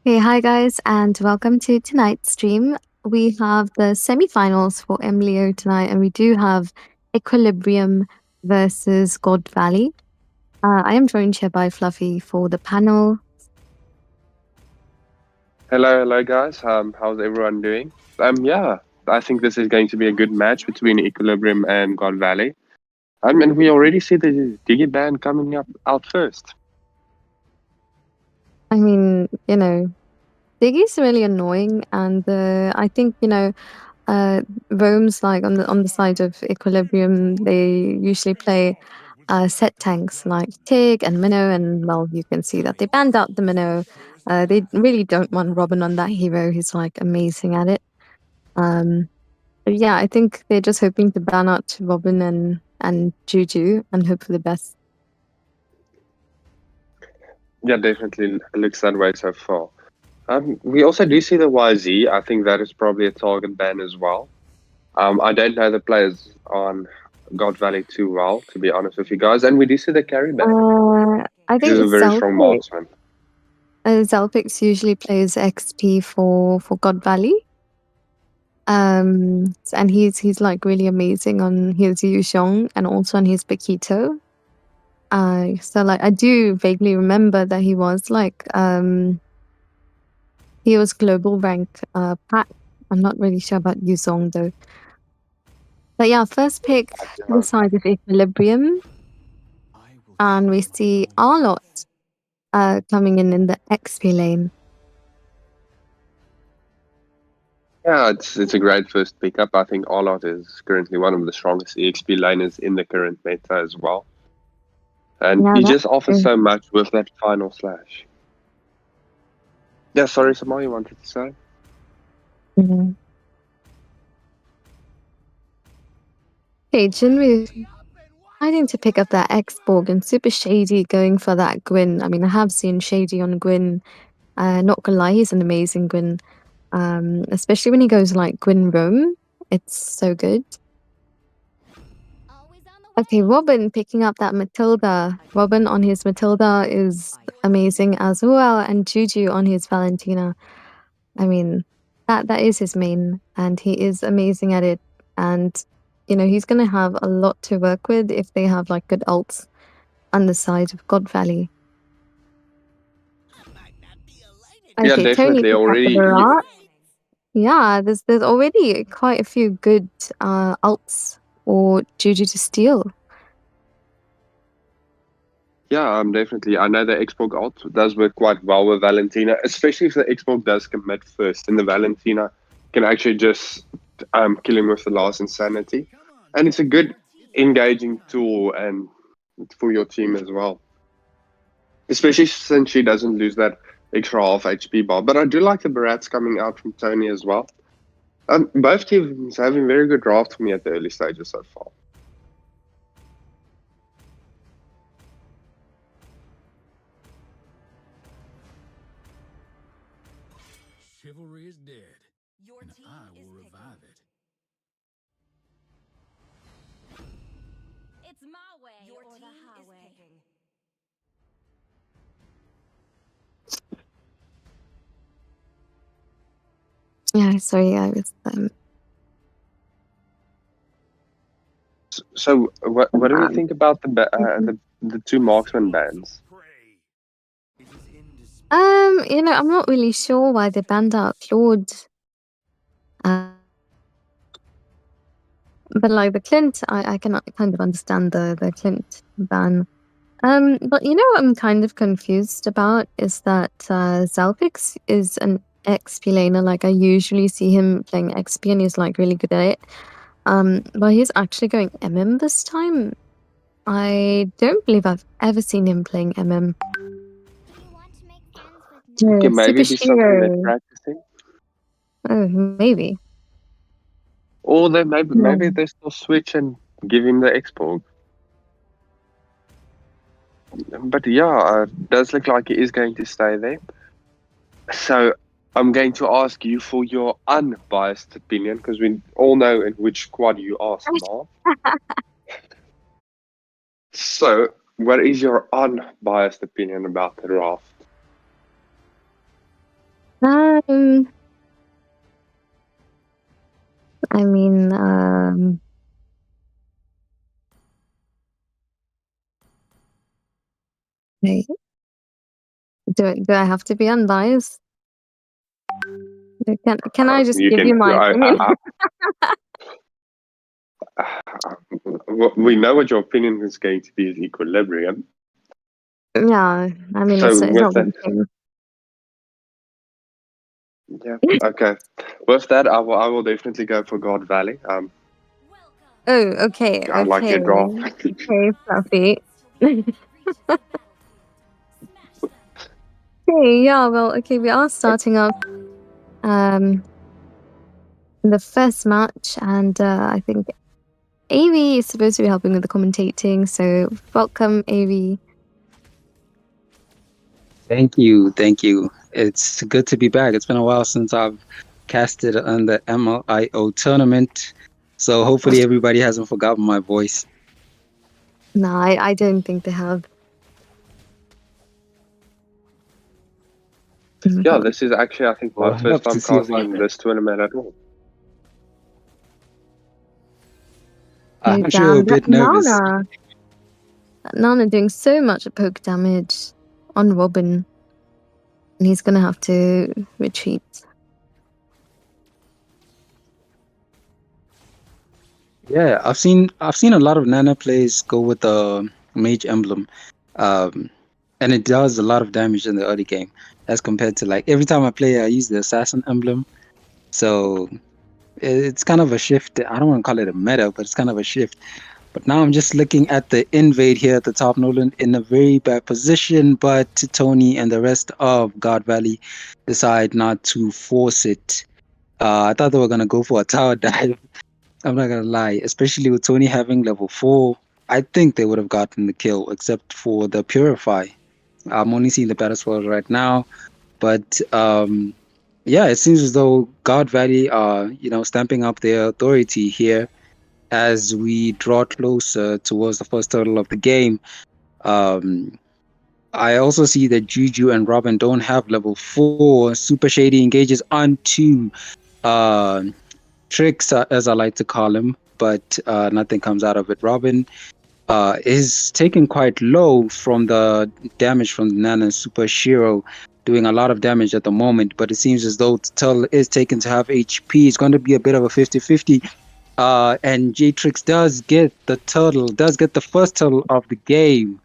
Hey, hi guys, and welcome to tonight's stream. We have the semi-finals for MLIO tonight, and we do have ÄquiliBrium versus Godvalley. I am joined here by Fluffy for the panel. Hello, guys. How's everyone doing? Yeah, I think this is going to be a good match between ÄquiliBrium and Godvalley. And we already see the Diggy band coming out first. I mean, Diggy's really annoying, and I think Rome's like on the side of ÄquiliBrium. They usually play set tanks like Tig and Minnow, and well, you can see that they banned out the Minnow. They really don't want Robin on that hero. He's like amazing at it. But yeah, I think they're just hoping to ban out Robin and Juju and hope for the best. Yeah, definitely looks that way so far. We also do see the YZ. I think that is probably a target ban as well. I don't know the players on Godvalley too well, to be honest with you guys. And we do see the carry ban. I think He's a very strong marksman. Zelpix usually plays XP for Godvalley. And he's like really amazing on his Yuzhong and also on his Bakito. So like I do vaguely remember that he was like he was global rank pack. I'm not really sure about Yuzhong though. But yeah, first pick the side of ÄquiliBrium. And we see Arlott coming in the XP lane. Yeah, it's a great first pickup. I think Arlott is currently one of the strongest EXP laners in the current meta as well. And he just offers so much with that final slash. Yeah, sorry, Samal, you wanted to say? Mm-hmm. Okay, Jinwoo deciding to pick up that X-Borg and super Shady going for that Gwyn. I mean, I have seen Shady on Gwyn. Not gonna lie, he's an amazing Gwyn. Especially when he goes like Gwyn Roam. It's so good. Okay, Robin picking up that Matilda. Robin on his Matilda is amazing as well, and Juju on his Valentina. I mean, that is his main, and he is amazing at it. And he's gonna have a lot to work with if they have like good ults on the side of Godvalley. Yeah, Okay, Tony definitely already. Yeah, there's already quite a few good ults or Juju to steal. Yeah, definitely. I know the Xbox ult does work quite well with Valentina, especially if the Xbox does commit first, and the Valentina can actually just kill him with the last insanity. And it's a good engaging tool and for your team as well. Especially since she doesn't lose that extra half HP bar. But I do like the Barats coming out from Tony as well. Both teams having very good draft for me at the early stages so far. Chivalry is dead, and I will revive it. It's my way or the highway. Yeah, sorry, I was So, what do we think about the two marksman bans? I'm not really sure why they banned out Claude. But like the Clint, I can kind of understand the Clint ban. But what I'm kind of confused about is that Zalpix is an XP laner. Like I usually see him playing XP and he's like really good at it. But he's actually going MM this time. I don't believe I've ever seen him playing MM. Okay, maybe be something they're practicing. Oh, maybe. Or maybe they still switch and give him the export. But yeah, it does look like he is going to stay there. So I'm going to ask you for your unbiased opinion, because we all know in which squad you are, Samal. So what is your unbiased opinion about the draft? I mean, hey, do I have to be unbiased? Can I just You give can. you my opinion? We know what your opinion is going to be is equilibrium. Yeah, I mean, So it's with not that, the same. yeah, okay. With that, I will definitely go for Godvalley. Oh, okay, I like your draft. okay, Fluffy. Okay, yeah, well, okay, we are starting off the first match, and I think Avi is supposed to be helping with the commentating, so welcome, Avi. Thank you, thank you. It's good to be back. It's been a while since I've casted on the MLIO tournament, so hopefully everybody hasn't forgotten my voice. No, I don't think they have. Yeah, this is actually, I think, We'll my first have to time see about casting that. this tournament at all. Oh, I'm sure damn, a bit nervous. Nana doing so much poke damage on Robin, and he's gonna have to retreat. Yeah, I've seen a lot of Nana plays go with the Mage Emblem, um, and it does a lot of damage in the early game as compared to like every time I play, I use the Assassin Emblem. So it's kind of a shift. I don't want to call it a meta, but it's kind of a shift. But now I'm just looking at the invade here at the top. Nolan in a very bad position, but Tony and the rest of God Valley decide not to force it. I thought they were gonna go for a tower dive. I'm not gonna lie, especially with Tony having level 4. I think they would have gotten the kill, except for the Purify. I'm only seeing the battle spells right now, but yeah, it seems as though God Valley are stamping up their authority here as we draw closer towards the first turtle of the game. Um, I also see that Juju and Robin don't have level 4. Super Shady engages onto uh, Tricks, as I like to call him, but nothing comes out of it. Robin is taken quite low from the damage from the Nana Super Shiro, doing a lot of damage at the moment, but it seems as though Turtle is taken to have HP. It's going to be a bit of a 50-50. And J-Trix does get the first turtle of the game,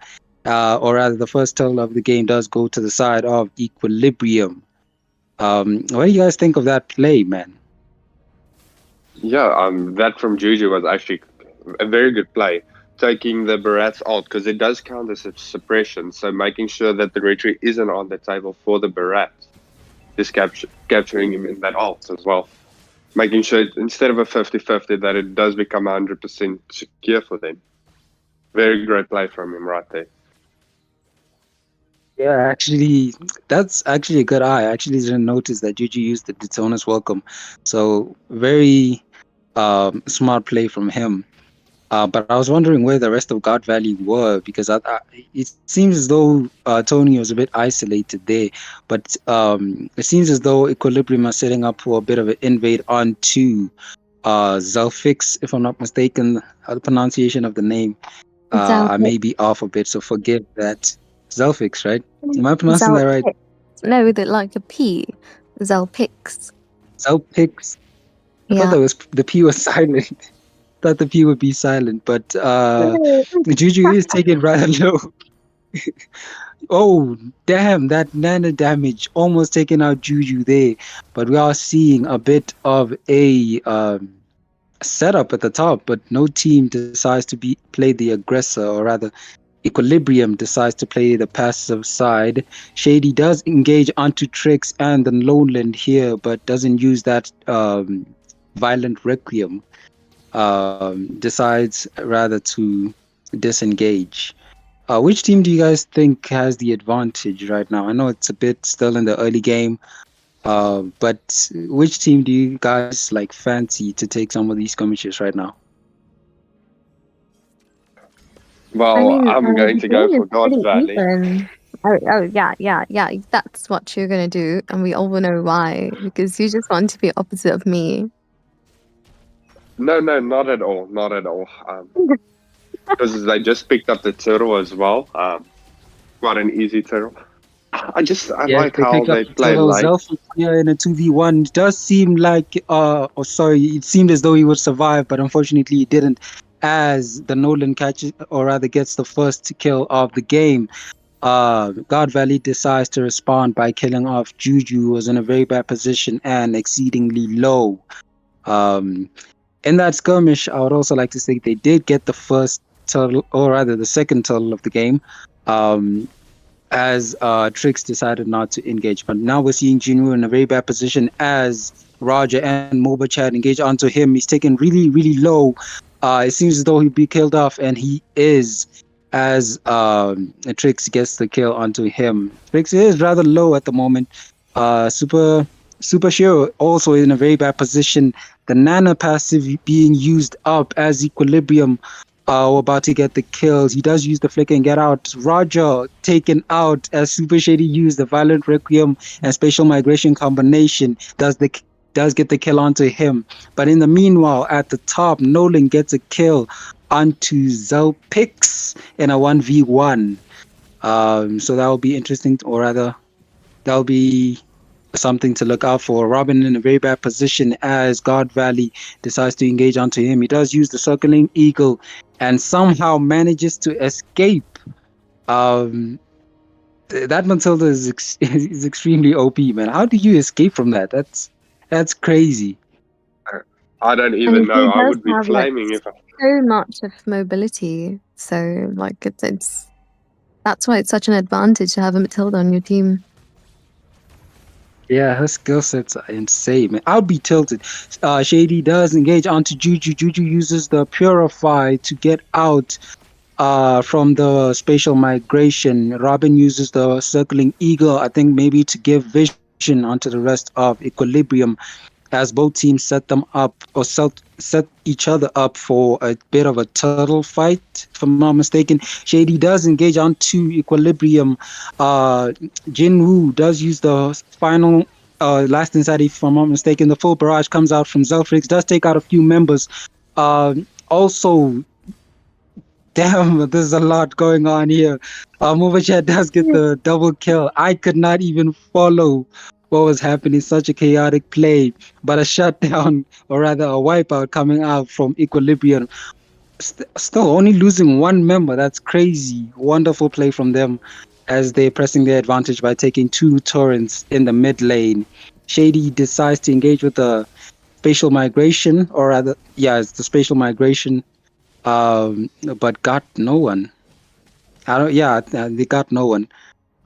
or rather the first turtle of the game does go to the side of ЭquiliBrium. What do you guys think of that play, man? Yeah, that from Juju was actually a very good play, taking the Barats out because it does count as a suppression. So making sure that the retreat isn't on the table for the Barats, just capturing him in that alt as well. Making sure instead of a 50-50 that it does become 100% secure for them. Very great play from him right there. Yeah, actually, that's actually a good eye. I actually didn't notice that Juju used the Daytona's welcome. So very smart play from him. But I was wondering where the rest of God Valley were because it seems as though Tony was a bit isolated there. But it seems as though ЭquiliBrium are setting up for a bit of an invade onto Zelfix, if I'm not mistaken, the pronunciation of the name. I may be off a bit, so forgive that. Zelfix, right? Am I pronouncing that right? No, with it like a P. Zelpix. Zelpix. I thought Yeah. the P was silent. Thought the P would be silent, but Juju is taking rather low. Oh, damn, that nano damage almost taking out Juju there. But we are seeing a bit of a setup at the top, but no team decides to play the aggressor, or rather, ЭquiliBrium decides to play the passive side. Shady does engage onto Tricks and the Lowland here, but doesn't use that violent Requiem. Decides rather to disengage. Which team do you guys think has the advantage right now? I know it's a bit still in the early game, but which team do you guys like fancy to take some of these skirmishes right now? Well, I'm going the to go game for is pretty Godvalley. even. Yeah. That's what you're gonna do, and we all know why. Because you just want to be opposite of me. No, not at all. Not at all. Because they just picked up the turtle as well. Quite an easy turtle. I Yes, like they how pick up they the play turtle late. Zelfix here in a 2v1. It does seem like, it seemed as though he would survive, but unfortunately he didn't, as the Nolan catches, or rather gets the first kill of the game. God Valley decides to respond by killing off Juju, who was in a very bad position and exceedingly low. Um, in that skirmish, I would also like to say they did get the first turtle, or rather the second turtle of the game. Um, as Trix decided not to engage. But now we're seeing Jinwoo in a very bad position as Roger and Moba Chad engage onto him. He's taken really, really low. It seems as though he'd be killed off, and he is, as Trix gets the kill onto him. Trix is rather low at the moment. Super Shiro also in a very bad position. The Nana passive being used up as ЭquiliBrium. We're about to get the kills. He does use the flicker and get out. Roger taken out as Super Shady used the Violent Requiem and Spatial Migration combination. Does get the kill onto him. But in the meanwhile, at the top, Nolan gets a kill onto Zelpix in a 1v1. So that will be interesting, or rather, that will be something to look out for. Robin in a very bad position as God Valley decides to engage onto him. He does use the circling eagle and somehow manages to escape. That Matilda is is extremely OP, man. How do you escape from that? That's crazy. I don't And even he know. I does would be have like flaming if I. so much of mobility. So like it's that's why it's such an advantage to have a Matilda on your team. Yeah, her skill sets are insane, man. I'll be tilted. Shady does engage onto Juju. Juju uses the Purify to get out from the spatial migration. Robin uses the circling eagle, I think maybe to give vision onto the rest of ЭquiliBrium, as both teams set them up, or set each other up for a bit of a turtle fight, if I'm not mistaken. Shady does engage onto ЭquiliBrium. Jinwoo does use the final last inside, if I'm not mistaken. The full barrage comes out from Zelfrix, does take out a few members. Also, damn, there's a lot going on here. Movachat does get the double kill. I could not even follow what was happening. Such a chaotic play, but a shutdown, or rather a wipeout coming out from ЭquiliBrium. Still only losing one member. That's crazy. Wonderful play from them as they're pressing their advantage by taking two torrents in the mid lane. Shady decides to engage with the spatial migration, or rather, yeah, it's the spatial migration, but got no one. They got no one.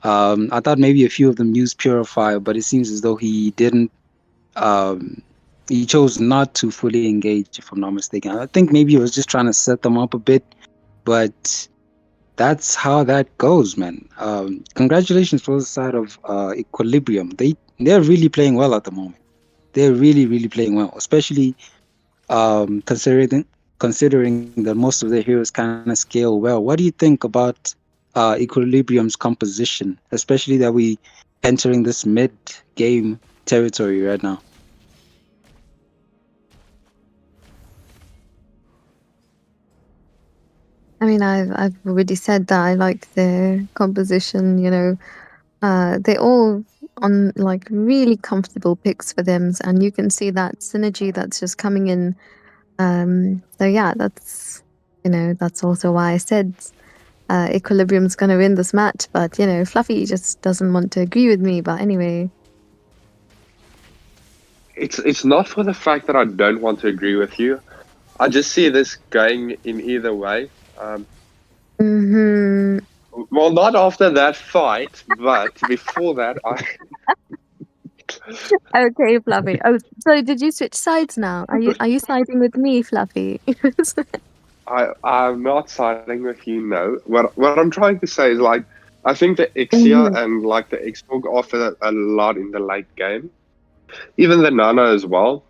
I thought maybe a few of them used Purify, but it seems as though he didn't. He chose not to fully engage, if I'm not mistaken. I think maybe he was just trying to set them up a bit, but that's how that goes, man. Congratulations for the side of ЭquiliBrium. They're really playing well at the moment. They're really playing well, especially considering that most of their heroes kind of scale well. What do you think about ЭquiliBrium's composition, especially that we entering this mid game territory right now? I mean, I've already said that I like their composition. They're all on like really comfortable picks for them, and you can see that synergy that's just coming in. So yeah, that's also why I said ЭquiliBrium's going to win this match. But Fluffy just doesn't want to agree with me. But anyway, It's not for the fact that I don't want to agree with you. I just see this going in either way. Well, not after that fight, but before that, Okay, Fluffy. Oh, so did you switch sides now? Are you siding with me, Fluffy? I'm not siding with you. No, what I'm trying to say is like I think the Ixia Mhm. and like the Xbox offer a lot in the late game, even the Nana as well.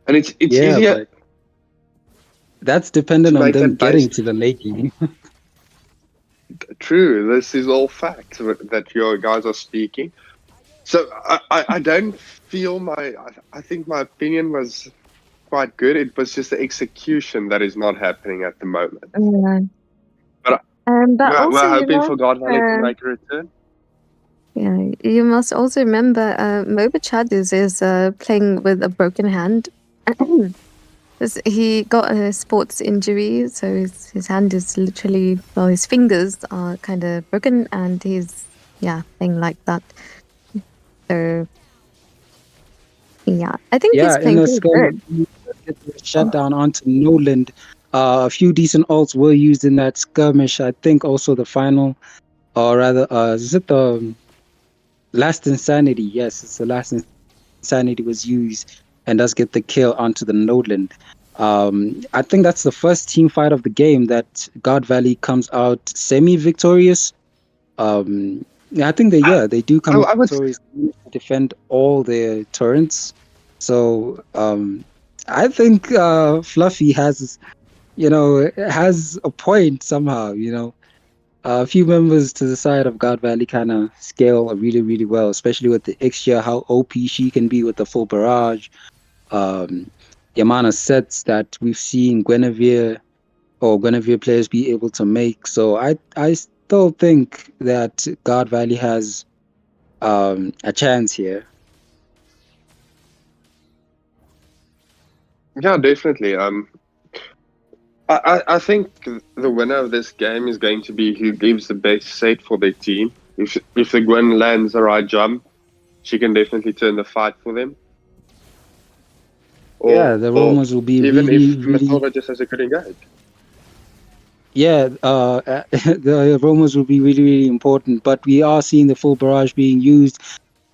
And it's Yeah, easier. but That's dependent To on make them that getting base to the late game. true. This is all facts that your guys are speaking. So I don't feel I think my opinion was quite good. It was just the execution that is not happening at the moment. Yeah. But But also, we're hoping for Godvalley to make a return. yeah, you must also remember, Moba Chad is playing with a broken hand. 'Cause he got a sports injury, so his hand is literally, well, his fingers are kind of broken, and he's playing like that. So yeah, I think he's Yeah, in playing the pretty skirmish, good. we get the shutdown onto Noland. A few decent ults were used in that skirmish. I think also the final, or rather, is it the last insanity? Yes, it's the last insanity was used and does get the kill onto the Noland. I think that's the first team fight of the game that God Valley comes out semi-victorious. Yeah, I think they do come out I would victorious, to defend all their turrets. So I think Fluffy has a point somehow. A few members to the side of God Valley kind of scale really, really well, especially with the Ixia, how OP she can be with the full barrage. Um, the amount of sets that we've seen Guinevere players be able to make. So I still think that God Valley has a chance here. Yeah, definitely. I think the winner of this game is going to be who gives the best set for their team. If the Gwen lands the right jump, she can definitely turn the fight for them. Yeah, the Or Romans will be even really, if really. Matilda just has a good engage. Yeah, the Romans will be really, really important. But we are seeing the full barrage being used.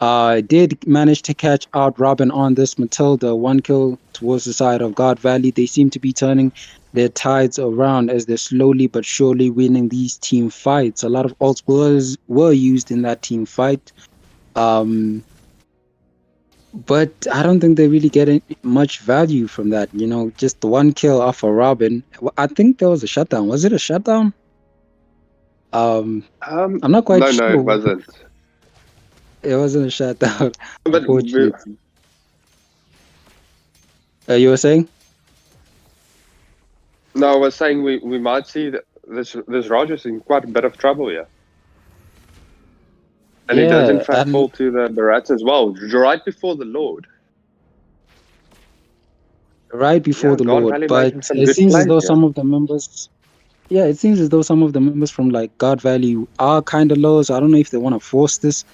Did manage to catch out Robin on this Matilda. One kill towards the side of God Valley. They seem to be turning their tides around as they're slowly but surely winning these team fights. A lot of ults were used in that team fight. But I don't think they're really getting much value from that. Just the one kill off of Robin. I think there was a shutdown. Was it a shutdown? I'm not quite No, it sure. wasn't. It wasn't a shutdown, But unfortunately. You were saying? no, I was saying we might see that this Rogers in quite a bit of trouble here. And he does in Yeah, fact and fall to the rats as well, right before the Lord. right before Yeah, the God Lord. Valley making But some it good seems as plays though here. some of the members, yeah, it seems as though some of the members from like God Valley are kind of low. So I don't know if they want to force this,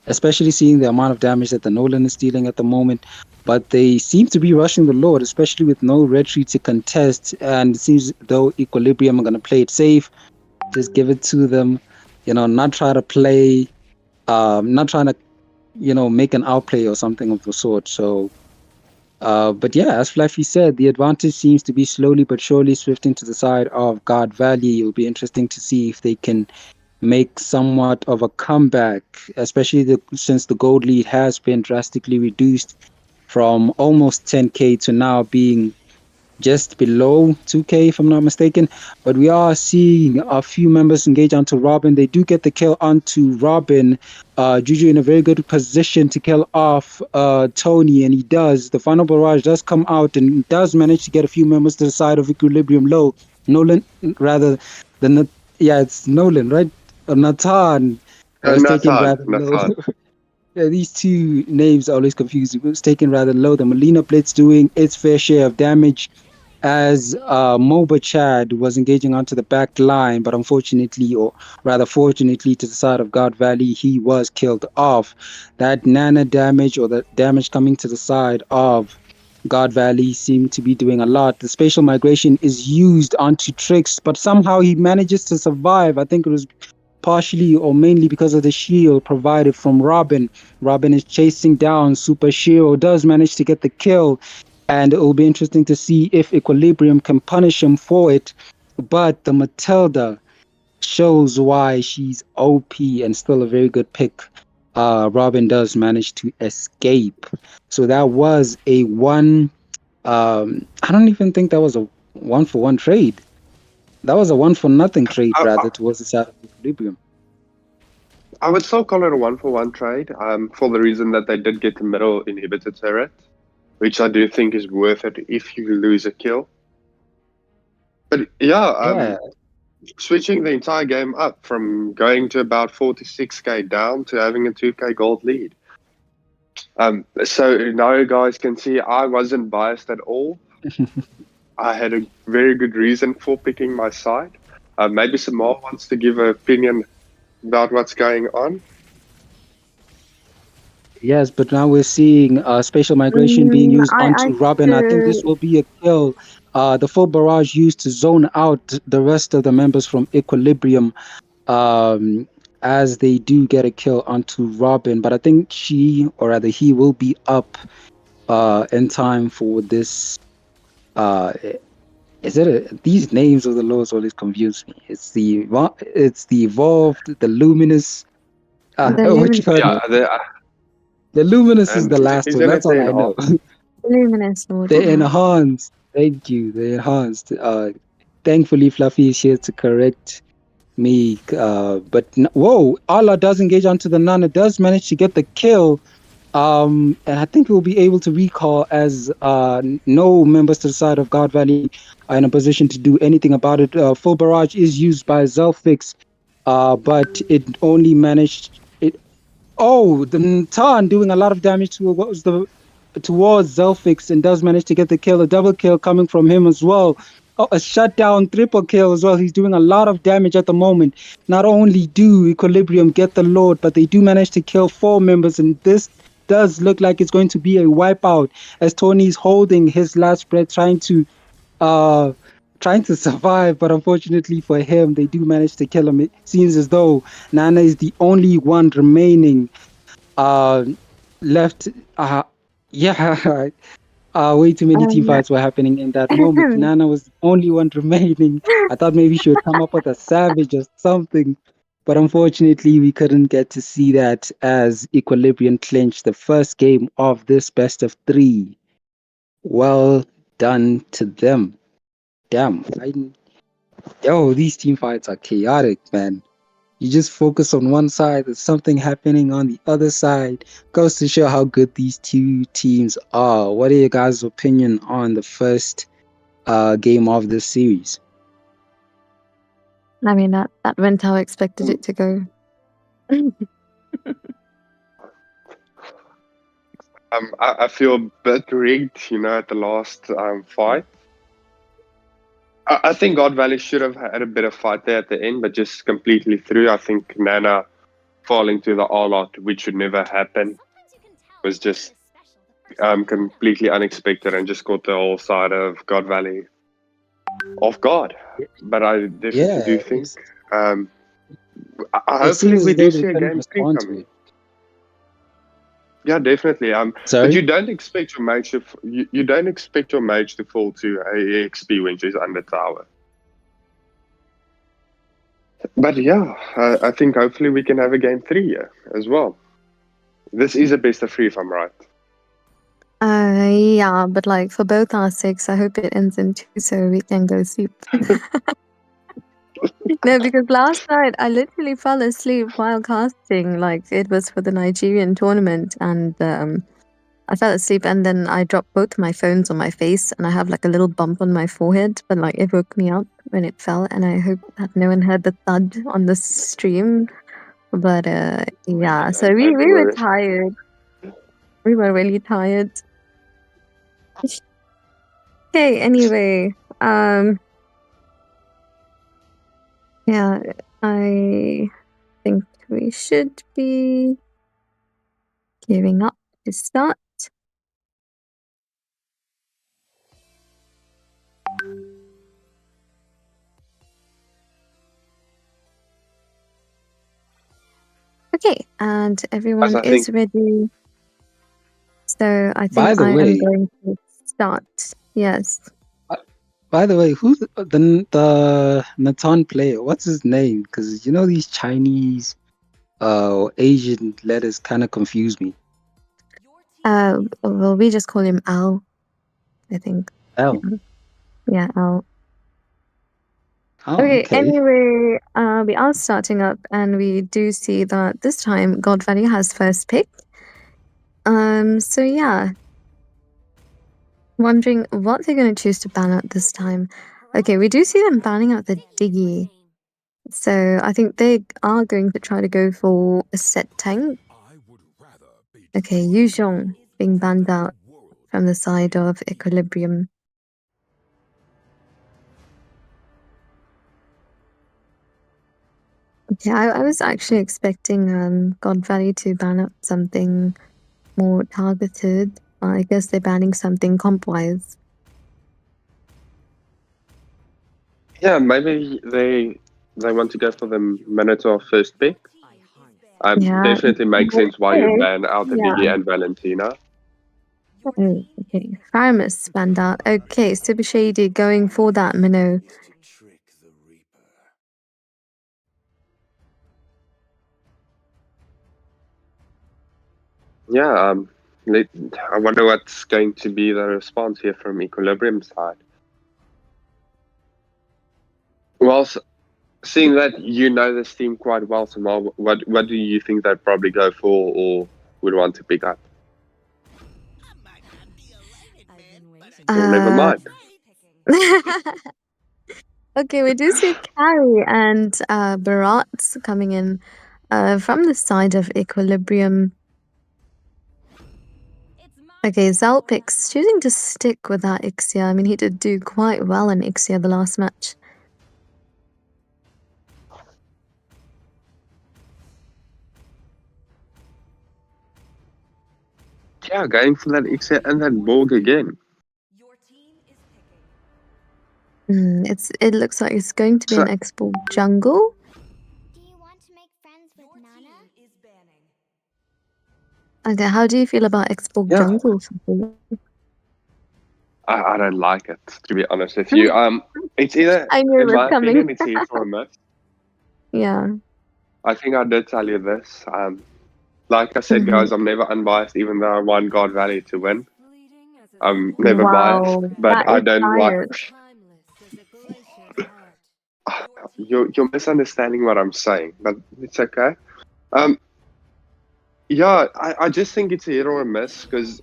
especially seeing the amount of damage that the Nolan is dealing at the moment. But they seem to be rushing the Lord, especially with no retreat to contest. And it seems though ÄquiliBrium are going to play it safe, just give it to them, not try to play, not trying to, make an outplay or something of the sort. So, but yeah, as Fluffy said, the advantage seems to be slowly but surely swifting to the side of God Valley. It'll be interesting to see if they can make somewhat of a comeback, especially since the gold lead has been drastically reduced from almost 10K to now being just below 2K, if I'm not mistaken. But we are seeing a few members engage onto Robin. They do get the kill onto Robin. Juju in a very good position to kill off Tony, and he does. The final barrage does come out and does manage to get a few members to the side of ÄquiliBrium low. Nolan, rather than, yeah, it's Nolan, right? Nathan was taken rather low. Nathan. Yeah, these two names are always confusing. It was taken rather low. The Molina Blitz doing its fair share of damage as Moba Chad was engaging onto the back line, but unfortunately, or rather fortunately, to the side of God Valley, he was killed off. That Nana damage or the damage coming to the side of God Valley seemed to be doing a lot. The spatial migration is used onto Trix, but somehow he manages to survive. I think it was partially or mainly because of the shield provided from Robin. Robin is chasing down Super Shield, does manage to get the kill, and it will be interesting to see if ÄquiliBrium can punish him for it. But the Matilda shows why she's OP and still a very good pick. Robin does manage to escape. So that was a one. I don't even think that was a 1-for-1 trade. That was a 1-for-nothing trade, I- rather, towards the side of ЭquiliBrium. I would still call it a 1-for-1 trade, for the reason that they did get the middle inhibitor turret, which I do think is worth it if you lose a kill. But Yeah. switching the entire game up from going to about 46k down to having a 2k gold lead. So now you guys can see I wasn't biased at all. I had a very good reason for picking my side. Maybe Samar wants to give an opinion about what's going on. Yes, but now we're seeing spatial migration being used I onto Robin. I think this will be a kill. The full barrage used to zone out the rest of the members from ЭquiliBrium, as they do get a kill onto Robin. But I think she, or rather he, will be up in time for this. These names of the lords always confuse me. It's the evolved, the luminous. the What you call Yeah, it? The luminous is and the last he's one. gonna That's all say I know. luminous lord. The enhanced. Thank you. The enhanced. Thankfully, Fluffy is here to correct me. Whoa! Allah does engage onto the Nana. Does manage to get the kill. And I think we'll be able to recall as no members to the side of Godvalley are in a position to do anything about it. Full barrage is used by Zelfix, but it only managed it. Oh, the Natan doing a lot of damage towards Zelfix and does manage to get the kill. A double kill coming from him as well. Oh, a shutdown triple kill as well. He's doing a lot of damage at the moment. Not only do ЭquiliBrium get the Lord, but they do manage to kill 4 members, and this does look like it's going to be a wipeout as Tony's holding his last breath, trying to survive. But unfortunately for him, they do manage to kill him. It seems as though Nana is the only one remaining left. Way too many team fights were happening in that moment. Nana was the only one remaining. I thought maybe she would come up with a savage or something, but unfortunately we couldn't get to see that as ЭquiliBrium clinched the first game of this best of 3. Well done to them. Damn. These team fights are chaotic, man. You just focus on one side, there's something happening on the other side. Goes to show how good these two teams are. What are your guys' opinion on the first game of this series? I mean, that went how I expected it to go. I feel a bit rigged, at the last fight. I think Godvalley should have had a bit of fight there at the end, but just completely through. I think Nana falling to the all-out, which should never happen, was just completely unexpected and just caught the whole side of Godvalley off guard. But I definitely do think hopefully we do see a game 3 coming. Yeah, definitely. But you don't expect your mage to you don't expect your mage to fall to a XP when she's under tower. But yeah, I think hopefully we can have a game 3 here as well. This is a best of 3 if I'm right. Yeah, but like for both our sakes, I hope it ends in 2 so we can go sleep. No, because last night I literally fell asleep while casting. Like it was for the Nigerian tournament, and I fell asleep, and then I dropped both my phones on my face, and I have like a little bump on my forehead. But like it woke me up when it fell, and I hope that no one heard the thud on the stream. But yeah, so we were tired. We were really tired. Okay, anyway, yeah, I think we should be giving up to start. Okay, and everyone is ready. So I think I am going to start. Yes. By the way, who's the Natan player? What's his name? Because these Chinese Asian letters kind of confuse me. Well, we just call him Al, I think. Al. Yeah, Al. Oh, Okay, okay. anyway, we are starting up and we do see that this time Godvalley has first pick. So yeah, wondering what they're going to choose to ban out this time. Okay, we do see them banning out the Diggy. So I think they are going to try to go for a set tank. I would rather be Okay, Yu Zhong being banned out from the side of ÄquiliBrium. Okay, I was actually expecting Godvalley to ban out something more targeted. I guess they're banning something comp-wise. Yeah, maybe they want to go for the Minotaur first pick. Yeah, Definitely makes sense why you okay. ban out the Yeah. Diggy and Valentina. Oh, okay. Faramus banned out. Okay, Super Shady going for that Minnow. Yeah, I wonder what's going to be the response here from ÄquiliBrium side. Well, seeing that you know this team quite well, Samal, what do you think they'd probably go for or would want to pick up? Well, never mind. Okay, we do see Carrie and Barat coming in from the side of ÄquiliBrium. Okay, Zalpix choosing to stick with that Ixia. I mean, he did do quite well in Ixia the last match. Yeah, going for that Ixia and that Borg again. It looks like it's going to be So, an X-Borg jungle. Do you want to make friends with Nana? Okay, how do you feel about X-Borg yeah, jungle? I don't like it, to be honest with you. It's either, I knew it in was my coming. opinion, it's either or a miss. Yeah. I think I did tell you this. Like I said, guys, I'm never unbiased, even though I want Godvalley to win. I'm never biased, Wow, but that I is don't like. biased. You're misunderstanding what I'm saying, but it's okay. Yeah, I just think it's a hit or a miss because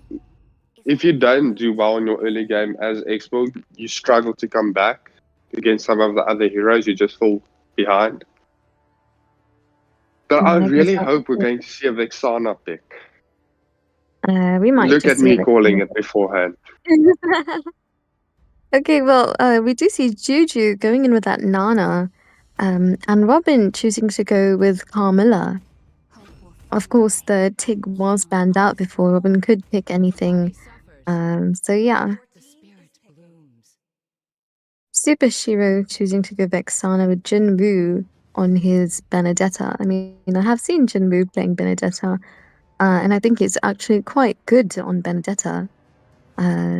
if you don't do well in your early game as Xbox, you struggle to come back against some of the other heroes. You just fall behind. But I I guess really that's hope we're it. going to see a Vexana pick. We might Look just at see me it. calling it beforehand. Okay, well, we do see Juju going in with that Nana, and Robin choosing to go with Carmilla. Of course, the Tig was banned out before Robin could pick anything. So yeah. Super Shiro choosing to go Vexana with Jinwoo on his Benedetta. I mean, I have seen Jinwoo playing Benedetta, and I think it's actually quite good on Benedetta.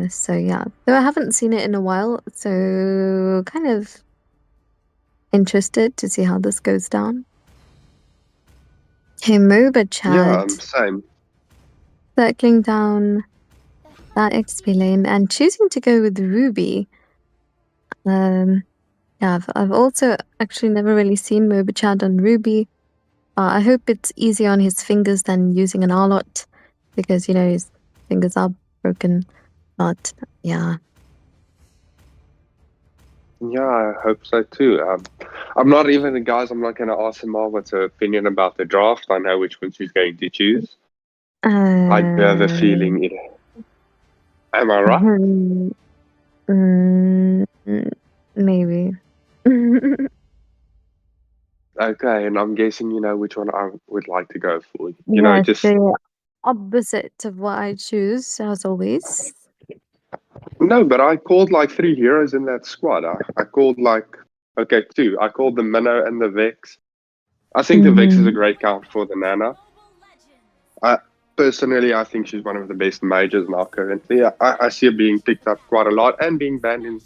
So yeah, though I haven't seen it in a while, so kind of interested to see how this goes down. Okay, MOBA Yeah, Chad same. circling down that XP lane and choosing to go with Ruby. Yeah, I've also actually never really seen MOBA Chad on Ruby. I hope it's easier on his fingers than using an Arlot because, you know, his fingers are broken. But yeah. Yeah, I hope so too. I'm not even the guys. I'm not going to ask him all what's her opinion about the draft. I know which one she's going to choose. I have a feeling it. Am I right? Maybe. Okay, and I'm guessing you know which one I would like to go for. You know, Yes, just the opposite of what I choose, as always. no. But I called like 3 heroes in that squad. I called like okay 2. I called the Minnow and the Vex. I think the Vex is a great count for the Nana. Personally, I think she's one of the best mages now currently. I see her being picked up quite a lot and being banned in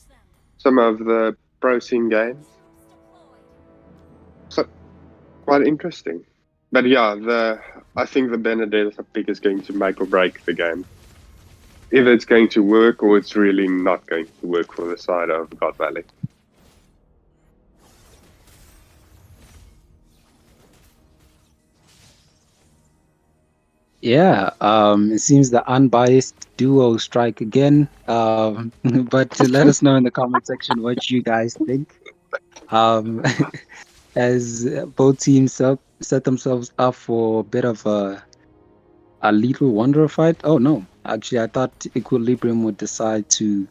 some of the pro scene games. So quite interesting. But yeah, I think the Benedetta pick is going to make or break the game. Either it's going to work or it's really not going to work for the side of Godvalley. Yeah, it seems the unbiased duo strike again. But let us know in the comment section what you guys think. Um, as both teams set themselves up for a bit of a little wonder fight. Oh no, actually, I thought ЭquiliBrium would decide to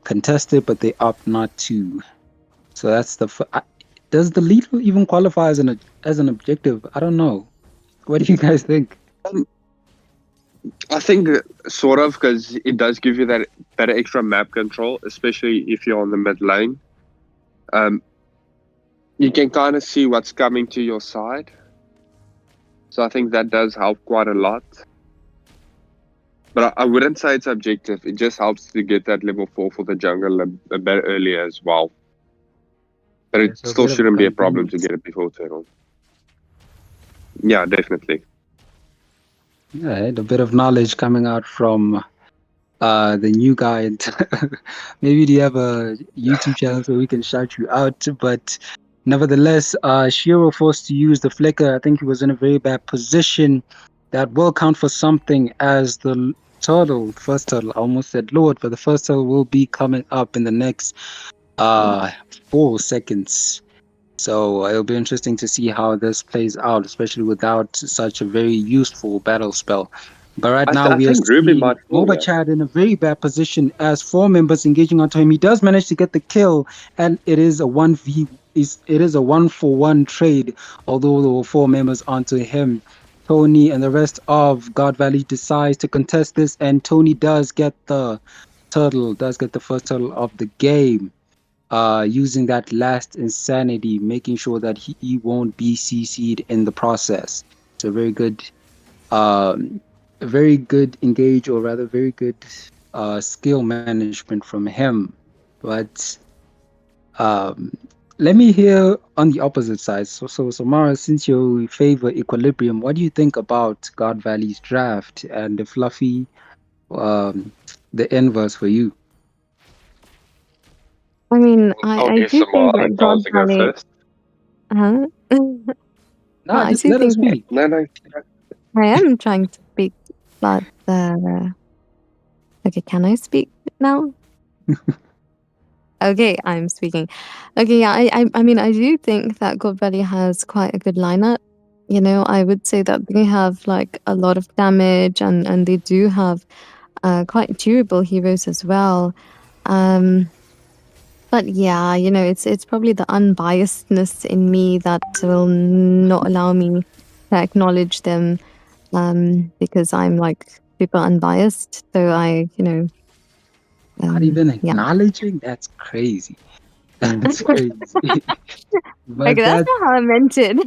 contest it, but they opt not to. So that's does the lethal even qualify as an objective? I don't know. What do you guys think? I think sort of, because it does give you that extra map control, especially if you're on the mid lane. You can kind of see what's coming to your side. So I think that does help quite a lot. But I wouldn't say it's objective. It just helps to get that level 4 for the jungle a bit earlier as well. But it So a still bit of shouldn't be a problem to convenience. get it before turtle. Yeah, definitely. Yeah, a bit of knowledge coming out from the new guy. And maybe do you have a YouTube channel so we can shout you out? But nevertheless, Shiro forced to use the flicker. I think he was in a very bad position. That will count for something as the first turtle, I almost said Lord, but the first turtle will be coming up in the next 4 seconds. So it'll be interesting to see how this plays out, especially without such a very useful battle spell. But right now I we are think Ruby seeing might fall here. Chad in a very bad position as 4 members engaging onto him. He does manage to get the kill, and it is a 1-for-1 trade, although there were 4 members onto him. Tony and the rest of Godvalley decides to contest this, and Tony does get the first turtle of the game. Using that last insanity, making sure that he won't be CC'd in the process. So very good engage, or rather very good skill management from him. But let me hear on the opposite side. So Mara, since you favor ЭquiliBrium, what do you think about Godvalley's draft and the Fluffy, the inverse for you? I mean, I'll I give do think Samara a that chance God to go Valley. first. Huh? No, Nah, I just do let us think that speak. No. I am trying to speak, but okay, can I speak now? Okay, I'm speaking. Okay, yeah, I mean, I do think that Godvalley has quite a good lineup. You know, I would say that they have like a lot of damage, and they do have quite durable heroes as well. Um, but yeah, you know, it's probably the unbiasedness in me that will not allow me to acknowledge them, because I'm like super unbiased. So Not even yeah. acknowledging? That's crazy. That's crazy. Okay, But that's that not how I meant it.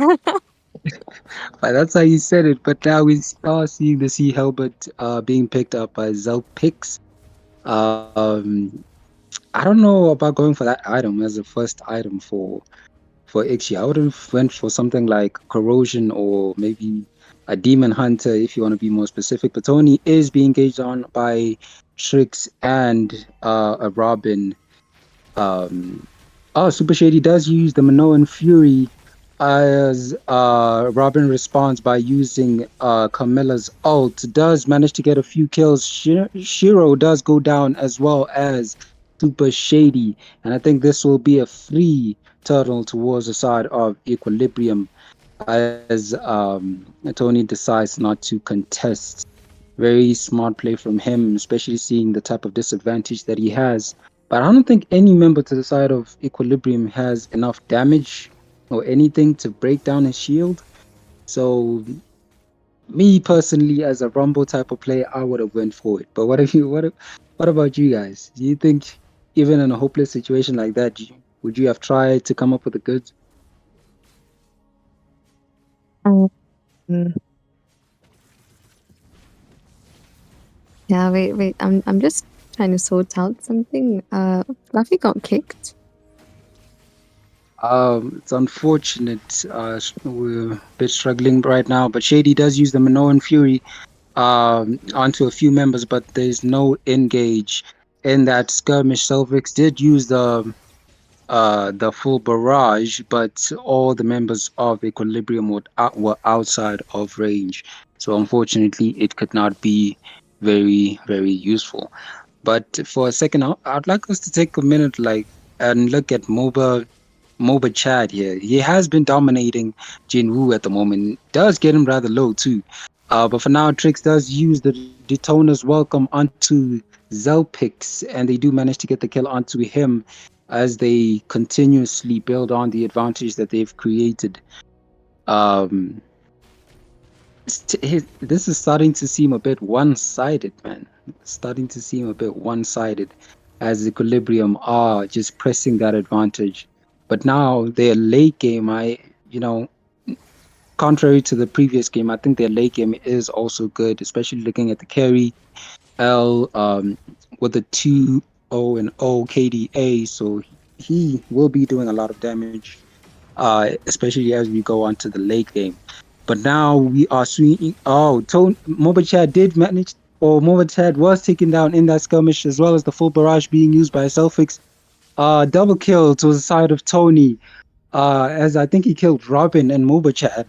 but that's how you said it. But now we are seeing the Sea Helmet being picked up by Zelpix. Um I don't know about going for that item as a first item for Ixia. I would have went for something like Corrosion or maybe a Demon Hunter if you want to be more specific. But Tony is being engaged on by Trix and a Robin. Super Shady does use the Minoan Fury as Robin responds by using Camilla's ult. Does manage to get a few kills. Shiro does go down as well as Super Shady. And I think this will be a free turtle towards the side of ЭquiliBrium as Tony decides not to contest. Very smart play from him, especially seeing the type of disadvantage that he has. But I don't think any member to the side of ЭquiliBrium has enough damage or anything to break down his shield. So me personally, as a Rumble type of player, I would have went for it. But what about you guys? Do you think even in a hopeless situation like that, would you have tried to come up with the goods? Um, yeah, wait. I'm just trying to sort out something. Fluffy got kicked. It's unfortunate. We're a bit struggling right now, but Shady does use the Minoan Fury onto a few members, but there's no engage in that skirmish. Selvix did use the full barrage, but all the members of ЭquiliBrium were outside of range. So unfortunately, it could not be very, very useful. But for a second, I'd like us to take a minute, like, and look at MOBA Chad here. He has been dominating Jinwoo at the moment. Does get him rather low too. But for now, Trix does use the Detona's welcome onto Zelpix, and they do manage to get the kill onto him as they continuously build on the advantage that they've created. Um, this is starting to seem a bit one-sided, man. Starting to seem a bit one-sided as ÄquiliBrium are just pressing that advantage. But now their late game, contrary to the previous game, I think their late game is also good, especially looking at the carry L with the 2-0 and 0 KDA. So he will be doing a lot of damage, especially as we go on to the late game. But now we are seeing, MOBA Chad did manage, or MOBA Chad was taken down in that skirmish, as well as the full barrage being used by Selfix. Double kill to the side of Tony, as I think he killed Robin and MOBA Chad.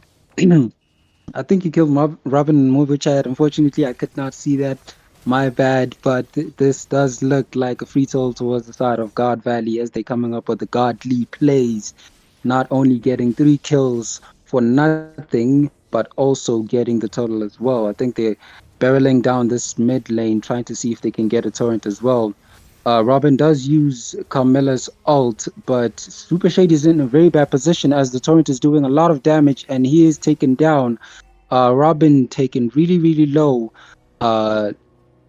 I think he killed Robin and MOBA Chad. Unfortunately, I could not see that. My bad, but this does look like a free toll towards the side of Godvalley as they're coming up with the godly plays. Not only getting 3 kills for nothing, but also getting the total as well. I think they're barreling down this mid lane, trying to see if they can get a torrent as well. Robin does use Carmella's ult, but Super Shade is in a very bad position as the torrent is doing a lot of damage and he is taken down. Robin taken really, really low.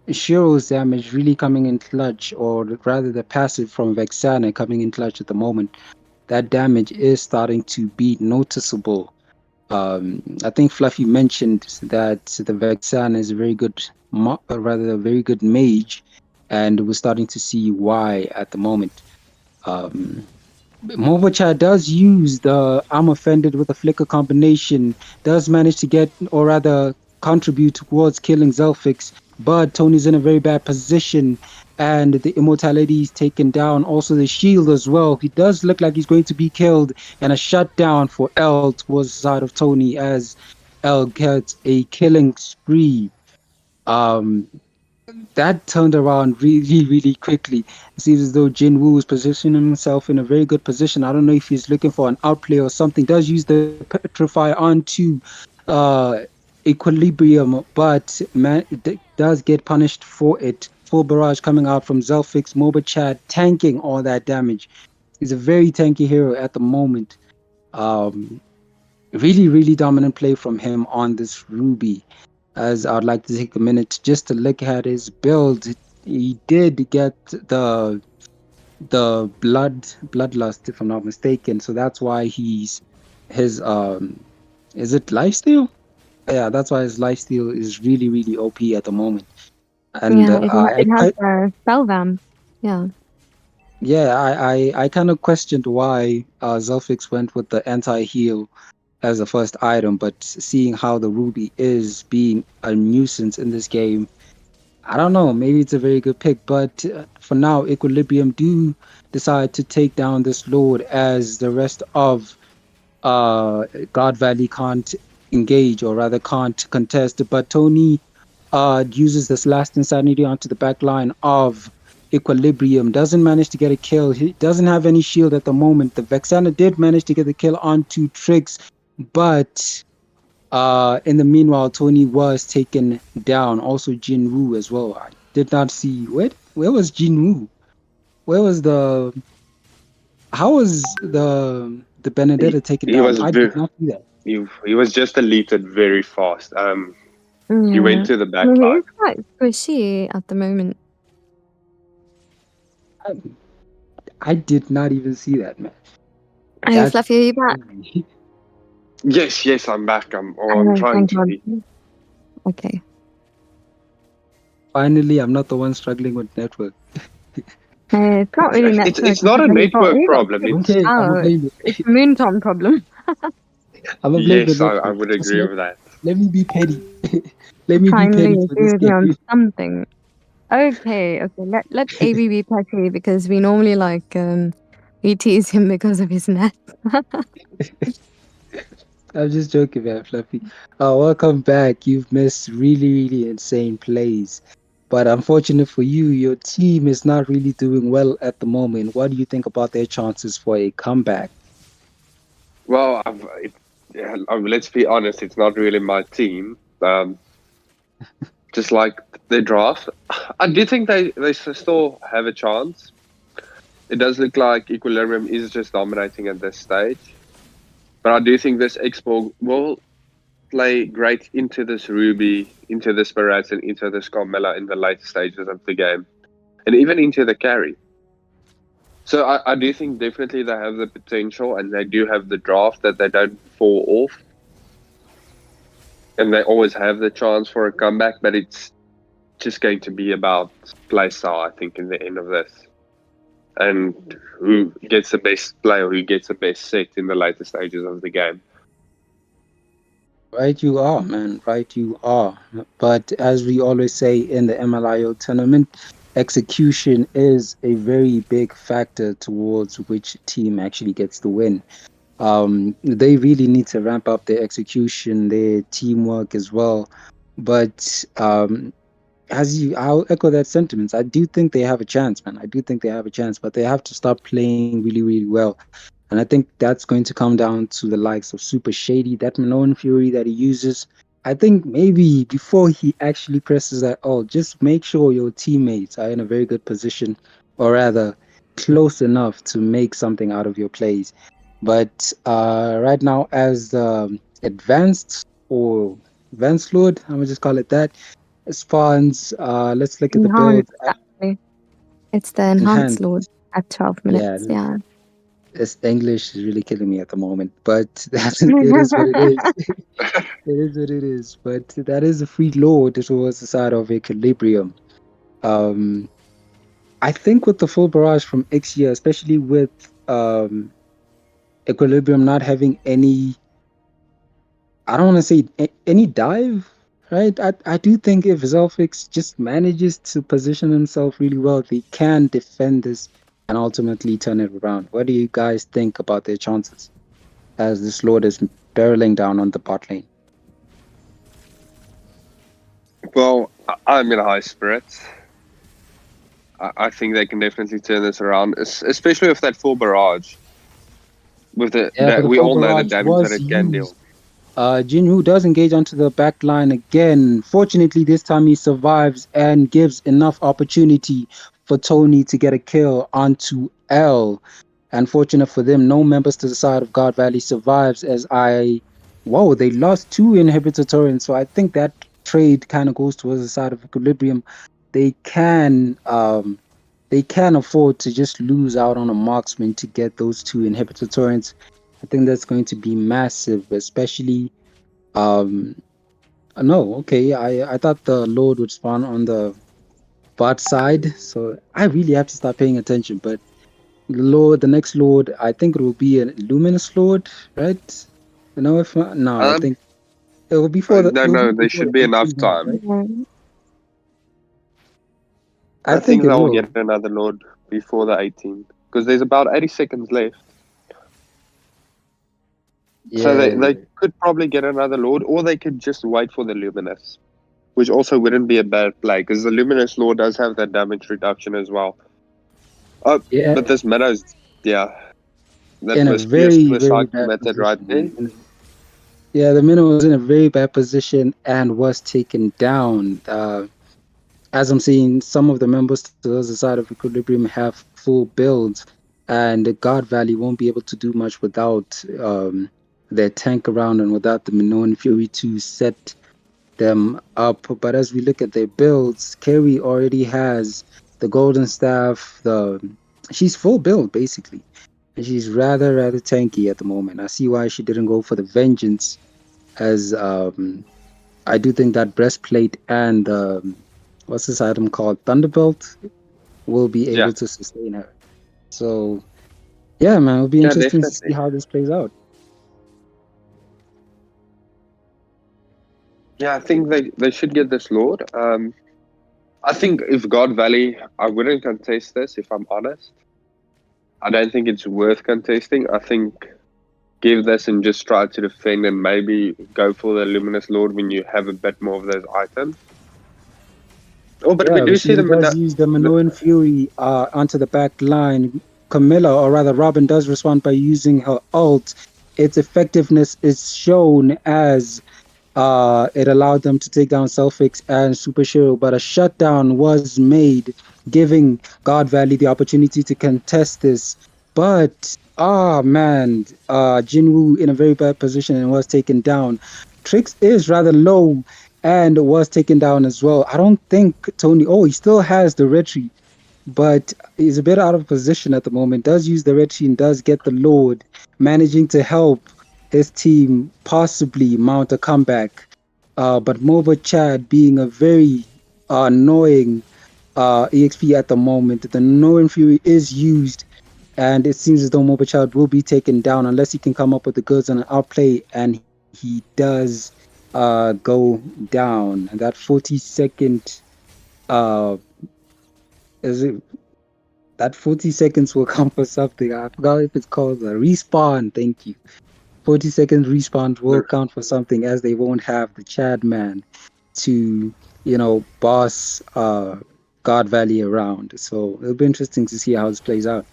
Shiro's damage really coming in clutch, or rather the passive from Vexana coming in clutch at the moment. That damage is starting to be noticeable. I think Fluffy mentioned that the Vexana is a very good, a very good mage, and we're starting to see why at the moment. Movacha does use the I'm offended with a flicker combination, does manage to get, or rather contribute towards killing Zelfix, but Tony's in a very bad position and the immortality is taken down. Also the shield as well. He does look like he's going to be killed, and a shutdown for L towards the side of Tony as L gets a killing spree. That turned around really, really quickly. It seems as though Jin Woo is positioning himself in a very good position. I don't know if he's looking for an outplay or something. Does use the Petrify onto ÄquiliBrium, but man, does get punished for it. Full barrage coming out from Zelfix, MOBA Chad tanking all that damage. He's a very tanky hero at the moment. Really, really dominant play from him on this Ruby. As I'd like to take a minute just to look at his build. He did get the bloodlust, if I'm not mistaken. So that's why his is it lifesteal? Yeah, that's why his lifesteal is really, really OP at the moment. And Yeah, it has spell vamp. Yeah. Yeah, I kind of questioned why Zelfix went with the anti-heal as the first item, but seeing how the Ruby is being a nuisance in this game, I don't know, maybe it's a very good pick. But for now, ÄquiliBrium do decide to take down this Lord as the rest of Godvalley can't engage, or rather can't contest. But Tony uses this last insanity onto the back line of ÄquiliBrium, doesn't manage to get a kill. He doesn't have any shield at the moment. The Vexana did manage to get the kill onto Trix, but in the meanwhile, Tony was taken down. Also, Jin Woo as well. I did not see where was Jin Woo? Where was how was the Benedetta taken down? I did not see that. He was just deleted very fast. He went to the back He's line. quite squishy at the moment. I did not even see that, man. Hey, Fluffy, are you back? Yes, I'm back. I'm trying to be. Okay. Finally, I'm not the one struggling with network. It's not really network. It's not a network problem. Okay, I'm a blame it. It's a Moontom problem. I'm a blame Yes, I would agree with that. Let me be petty. Let me Finally, be petty for this agree on game. something. Okay. Let AB be petty because we normally we tease him because of his net. I'm just joking, man, Fluffy. Welcome back. You've missed really, really insane plays. But unfortunate for you, your team is not really doing well at the moment. What do you think about their chances for a comeback? Well, let's be honest, it's not really my team. Just like the draft, I do think they still have a chance. It does look like ÄquiliBrium is just dominating at this stage. But I do think this Expo will play great into this Ruby, into this Barrett, and into this Carmilla in the later stages of the game. And even into the carry. So I do think definitely they have the potential and they do have the draft that they don't fall off. And they always have the chance for a comeback, but it's just going to be about playstyle, I think, in the end of this. And who gets the best play or who gets the best set in the later stages of the game. Right, you are, man. Right, you are. But as we always say in the MLIO tournament, execution is a very big factor towards which team actually gets the win. They really need to ramp up their execution, their teamwork as well. But I'll echo that sentiment. I do think they have a chance, man. I do think they have a chance, but they have to start playing really, really well. And I think that's going to come down to the likes of Super Shady, that Minoan Fury that he uses. I think maybe before he actually presses that, just make sure your teammates are in a very good position, or rather, close enough to make something out of your plays. But right now, as advanced or advanced Lord, I'm gonna just call it that, spawns. Let's look at the build. Enhanced, actually. It's the enhanced Enhanced. load at 12 Yeah, minutes. Yeah. this English is really killing me at the moment, but it is what it is. It is what it is. But that is a free load towards the side of ÄquiliBrium. Um, I think with the full barrage from Ixia, especially with ÄquiliBrium not having any, I don't want to say any dive, right? I do think if Zelfix just manages to position himself really well, they can defend this and ultimately turn it around. What do you guys think about their chances as this Lord is barreling down on the bot lane? Well, I'm in high spirits. I think they can definitely turn this around, especially with that full barrage. With But that, the we full all know the barrage damage that was it can deal. used. Jinwoo does engage onto the back line again. Fortunately, this time he survives and gives enough opportunity for Tony to get a kill onto L. Unfortunate for them, no members to the side of Godvalley survives they lost 2 inhibitor turrets, so I think that trade kind of goes towards the side of ÄquiliBrium. They can afford to just lose out on a marksman to get those 2 inhibitor turrets. I think that's going to be massive, especially no, okay. I thought the Lord would spawn on the bot side, so I really have to start paying attention. But the next Lord, I think it will be a Luminous Lord, right? If not, no, I think it will be No, there before should the be enough 18th, time. right? Mhm. I I think think it they'll will. get another Lord before the 18th because there's about 80 seconds left. So Yeah, they could probably get another Lord, or they could just wait for the Luminous, which also wouldn't be a bad play because the Luminous Lord does have that damage reduction as well. Oh, yeah, but this Meadows, yeah, that in a was pure very, very suicide bad committed right position, there. man. Yeah, the minnow was in a very bad position and was taken down. As I'm seeing, some of the members to the other side of ÄquiliBrium have full builds, and the God Valley won't be able to do much without their tank around and without the Minoan Fury to set them up. But as we look at their builds, Carrie already has the Golden Staff. She's full build basically, and she's rather tanky at the moment. I see why she didn't go for the Vengeance, as I do think that breastplate and what's this item called? Thunderbolt will be Yeah, able to sustain her. So yeah, man, it'll be yeah, interesting to see definitely. how this plays out. Yeah, I think they should get this Lord. I think if God Valley, I wouldn't contest this if I'm honest. I don't think it's worth contesting. I think give this and just try to defend and maybe go for the Luminous Lord when you have a bit more of those items. Oh, but we Yeah, do we see see the him does use the Minoan Fury onto the back line. Camilla, or rather Robin, does respond by using her ult. Its effectiveness is shown as it allowed them to take down Selfix and Super Shiro, but a shutdown was made, giving God Valley the opportunity to contest this. But, man, Jinwoo in a very bad position and was taken down. Trix is rather low and was taken down as well. I don't think Tony, he still has the retreat, but he's a bit out of position at the moment. Does use the retreat and does get the Lord, managing to help his team possibly mount a comeback. But Moba Chad being a very annoying EXP at the moment. The Nolan Fury is used, and it seems as though Moba Chad will be taken down unless he can come up with the goods on an outplay, and he does go down. And that 40-second is it that 40 seconds will count for something. I forgot if it's called a respawn. Thank you. 40 seconds respawn will count for something, as they won't have the Chad man to, boss God Valley around. So it'll be interesting to see how this plays out.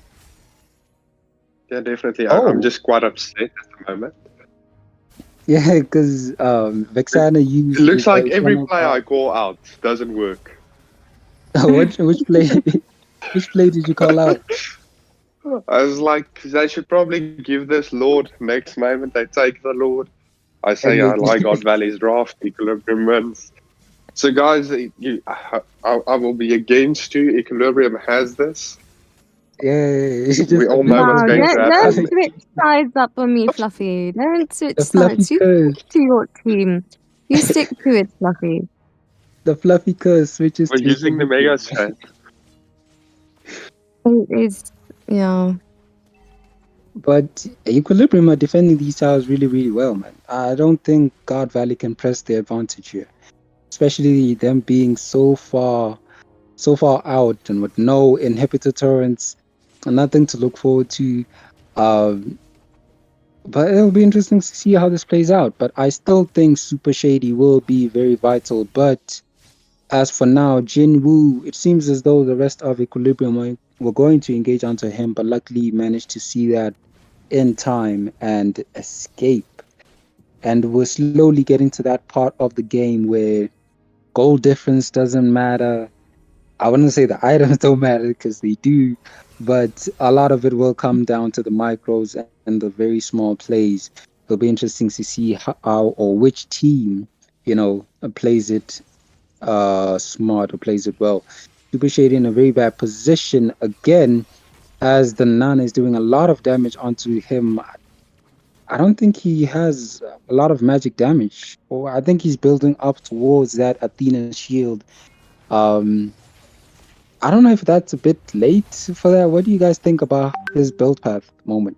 Yeah, definitely. Oh. I'm just quite upset at the moment. Yeah, because Vexana used. It looks like every play I call out doesn't work. which play? Which play did you call out? I was like, they should probably give this Lord next moment. They take the Lord. I say I like God Valley's draft. ЭquiliBrium wins. So, guys, I will be against you. ЭquiliBrium has this. Yeah, we all know what's going to happen. Don't switch sides up on me, Fluffy. Don't switch sides. You stick to your team. You stick to it, Fluffy. The Fluffy curse switches We're to using the Mega Chat. It is, yeah. But ЭquiliBrium are defending these towers really, really well, man. I don't think God Valley can press their advantage here, especially them being so far out and with no inhibitor turrets and nothing to look forward to. But it'll be interesting to see how this plays out. But I still think Super Shady will be very vital. But as for now, Jinwoo, it seems as though the rest of ЭquiliBrium were going to engage onto him, but luckily managed to see that in time and escape. And we're slowly getting to that part of the game where goal difference doesn't matter. I wouldn't say the items don't matter, because they do, but a lot of it will come down to the micros and the very small plays. It'll be interesting to see how or which team, plays it smart or plays it well. Super Shady in a very bad position again, as the Nana is doing a lot of damage onto him. I don't think he has a lot of magic damage, or I think he's building up towards that Athena shield. I don't know if that's a bit late for that. What do you guys think about his build path at the moment?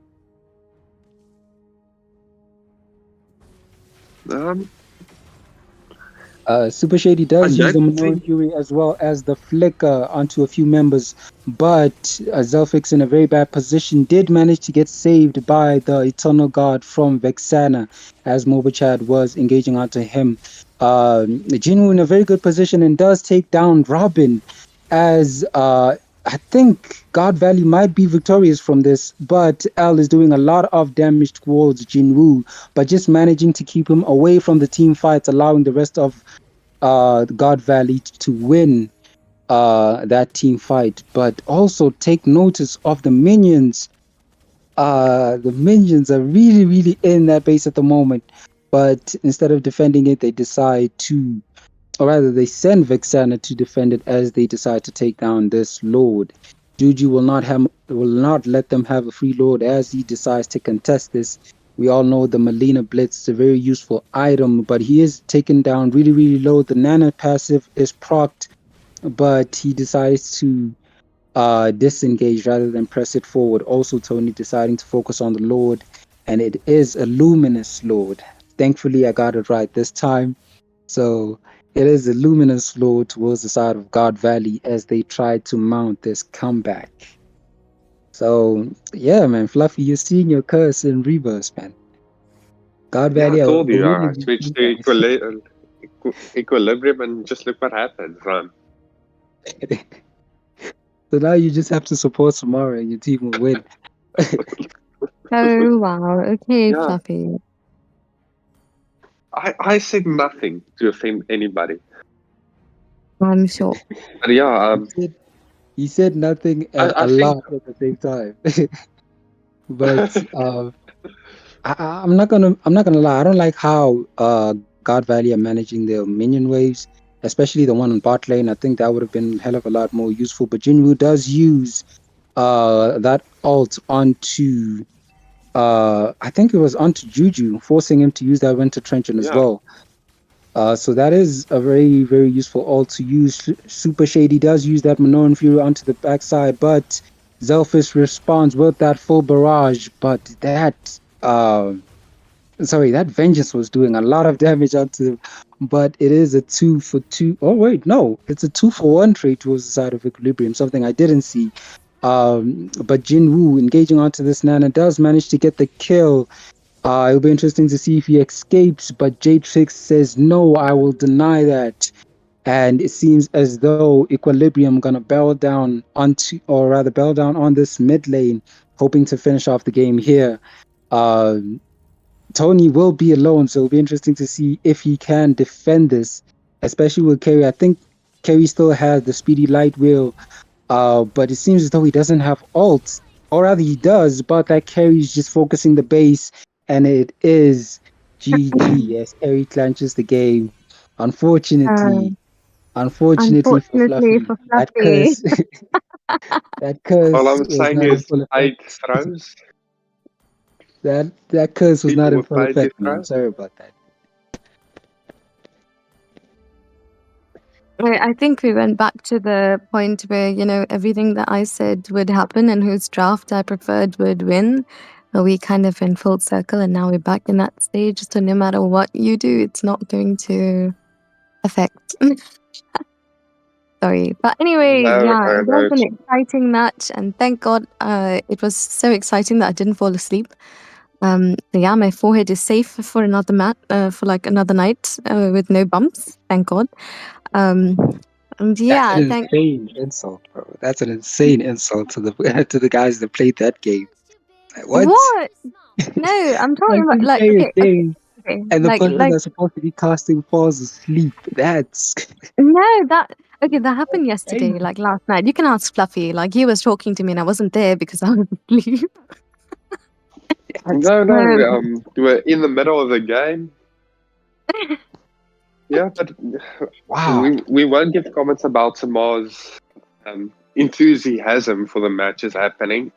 Super Shady does use the Minoan Fury as well as the Flicker onto a few members, but Zelfix in a very bad position did manage to get saved by the Eternal Guard from Vexana as Mobichad was engaging onto him. Jinwoo in a very good position and does take down Robin, as I think God Valley might be victorious from this, but L is doing a lot of damage towards Jinwoo, but just managing to keep him away from the team fights, allowing the rest of God Valley to win that team fight. But also take notice of the minions. The minions are really, really in that base at the moment, but instead of defending it, they decide to, or rather they send Vexana to defend it, as they decide to take down this Lord. Juju will not let them have a free Lord, as he decides to contest this. We all know the Melina Blitz is a very useful item, but he is taken down really, really low. The Nana passive is procced, but he decides to disengage rather than press it forward. Also, Tony deciding to focus on the Lord, and it is a Luminous Lord. Thankfully, I got it right this time. So it is a Luminous Lord towards the side of God Valley as they try to mount this comeback. So yeah, man, Fluffy, you're seeing your curse in reverse, man. Godvalley, I I told you, really I switched to ЭquiliBrium and just look what happens. So now you just have to support Samara and your team will win. Oh wow. Okay, Yeah, Fluffy. I said nothing to offend anybody. I'm sure. But yeah, He said nothing and I a think lot at the same time. But I'm not gonna lie. I don't like how Godvalley are managing their minion waves, especially the one on bot lane. I think that would have been a hell of a lot more useful. But Jinwoo does use that ult onto I think it was onto Juju, forcing him to use that winter trenchant as yeah, well. So that is a very, very useful ult to use. Super Shady does use that Minoan Fury onto the backside, but Zelphus responds with that full barrage. But that, that Vengeance was doing a lot of damage onto him. But it is a 2-for-2. Oh, wait, no. It's a 2-for-1 trade towards the side of ЭquiliBrium, something I didn't see. But Jinwoo engaging onto this Nana does manage to get the kill. It'll be interesting to see if he escapes, but J6 says, no, I will deny that. And it seems as though ЭquiliBrium gonna bail down on this mid lane, hoping to finish off the game here. Tony will be alone, so it'll be interesting to see if he can defend this, especially with Kerry. I think Kerry still has the speedy light wheel, but it seems as though he doesn't have ult, or rather he does, but that Kerry's just focusing the base, and it is GG. Yes, Kerry clenches the game. Unfortunately, unfortunately for Unfortunately Fluffy, for that Fluffy. curse, that all curse I'm was saying not in is full effect. paid throws. That curse was People not in were full paid to effect, man. throw. Sorry about that. I think we went back to the point where, everything that I said would happen and whose draft I preferred would win. We kind of in full circle and now we're back in that stage. So no matter what you do, it's not going to affect. Sorry. But anyway, yeah, it was No. an exciting match and thank God it was so exciting that I didn't fall asleep. So yeah, my forehead is safe for another for like another night with no bumps, thank God. And That's yeah, an thank insane insult, bro. That's an insane insult to the to the guys that played that game. Like, what? what? No, I'm talking Like about you like play a okay, okay, game okay. and the person Like that's supposed to be casting falls asleep. That's no, that okay, that happened yesterday, crazy. like last night. You can ask Fluffy. Like he was talking to me and I wasn't there because I was asleep. That's No, Um, you were in the middle of the game. Yeah, but wow. we won't give comments about Samar's enthusiasm for the matches happening.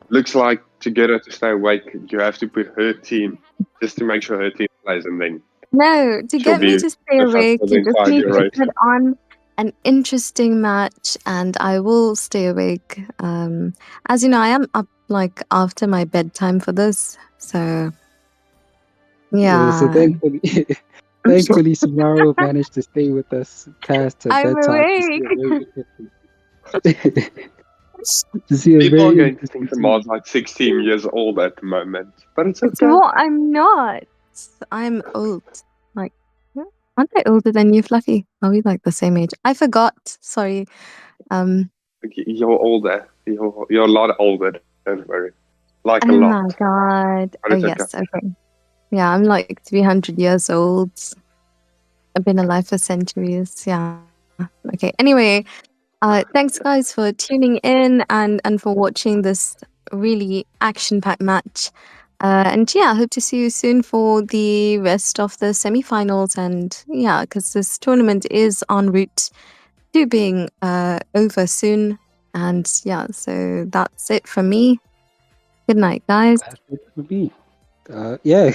Looks like to get her to stay awake, you have to put her team just to make sure her team plays, and then no, to she'll get me be to stay with us awake, for the you just entire need to duration. put on an interesting match and I will stay awake. As you know, I am up like after my bedtime for this. So So yeah. thankfully, thankfully, Samaro managed to stay with us past her I'm bedtime to see awake. a very interesting, to see a People are very going to think interesting Samar's team. like 16 years old at the moment, but it's It's okay. what I'm not. I'm old. Like, aren't I older than you, Fluffy? Are we like the same age? I forgot. Sorry. Um. You're older. You're a lot older. Don't worry. Like a Oh lot. my god. But Oh it's okay. yes. Okay. Yeah, I'm like 300 years old. I've been alive for centuries. Yeah. Okay. Anyway, thanks guys for tuning in and for watching this really action-packed match. And yeah, I hope to see you soon for the rest of the semi-finals. And yeah, because this tournament is en route to being over soon. And yeah, so that's it from me. Good night, guys. That's it for me. Yeah.